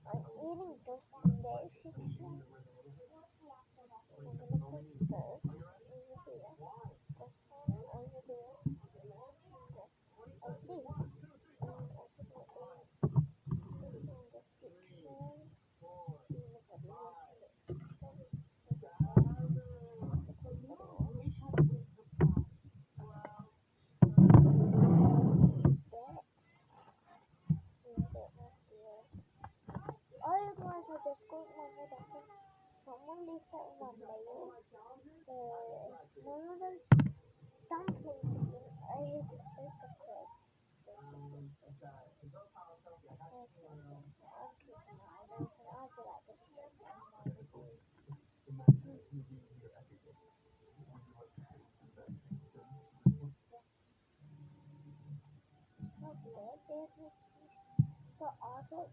I'm eating this dish. I'm gonna put this over here. This one over there. This over there. And also this in the section. Peanut butter in the section. Oh guys, I just got one more dumpling. Someone left that in my mail. So one of those dumplings again. I hate it. It's a crab. So also